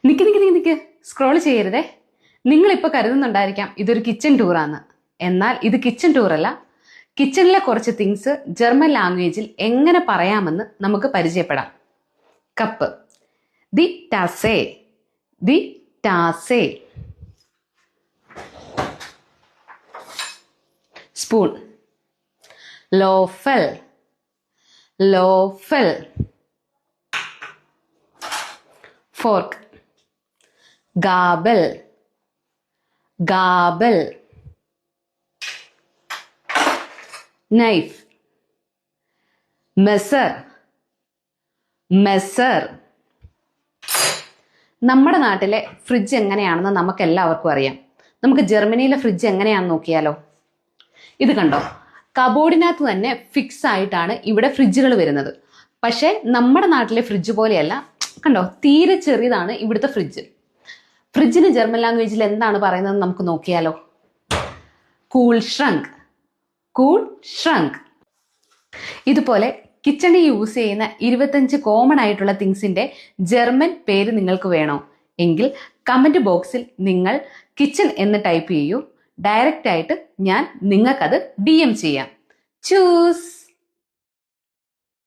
നിക്ക് നിക്ക് നിക്ക് നിക്ക് scroll ചെയ്യരുതേ. നിങ്ങളിപ്പോൾ കരുതുന്നുണ്ടായിരിക്കാം ഇതൊരു kitchen ടൂറാന്ന്. എന്നാൽ ഇത് കിച്ചൺ ടൂറല്ല. കിച്ചണിലെ കുറച്ച് തിങ്സ് ജർമ്മൻ ലാംഗ്വേജിൽ എങ്ങനെ പറയാമെന്ന് നമുക്ക് പരിചയപ്പെടാം. കപ്പ്, ദി ടാസേ, ദി ടാസേ. സ്പൂൺ, ലോഫൽ, ലോഫൽ. ഫോർക്ക്, ഗാബൽ, ഗാബൽ. നൈഫ്, മെസർ, മെസർ. നമ്മുടെ നാട്ടിലെ ഫ്രിഡ്ജ് എങ്ങനെയാണെന്ന് നമുക്ക് എല്ലാവർക്കും അറിയാം. നമുക്ക് ജർമ്മനിയിലെ ഫ്രിഡ്ജ് എങ്ങനെയാണെന്ന് നോക്കിയാലോ. ഇത് കണ്ടോ, കബോർഡിനകത്ത് തന്നെ ഫിക്സ് ആയിട്ടാണ് ഇവിടെ ഫ്രിഡ്ജുകൾ വരുന്നത്. പക്ഷേ നമ്മുടെ നാട്ടിലെ ഫ്രിഡ്ജ് പോലെയല്ല. കണ്ടോ, തീരെ ചെറിയതാണ് ഇവിടുത്തെ ഫ്രിഡ്ജ്. ഫ്രിഡ്ജിന് ജർമ്മൻ ലാംഗ്വേജിൽ എന്താണ് പറയുന്നത് നമുക്ക് നോക്കിയാലോ. Cool shrunk, cool shrunk. ഇതുപോലെ കിച്ചണിൽ യൂസ് ചെയ്യുന്ന 25 കോമൺ ആയിട്ടുള്ള തിങ്സിന്റെ ജർമ്മൻ പേര് നിങ്ങൾക്ക് വേണോ എങ്കിൽ കമന്റ് ബോക്സിൽ നിങ്ങൾ കിച്ചൺ എന്ന് ടൈപ്പ് ചെയ്യൂ. ഡയറക്റ്റ് ആയിട്ട് ഞാൻ നിങ്ങൾക്കത് DM ചെയ്യാം. ചൂസ്.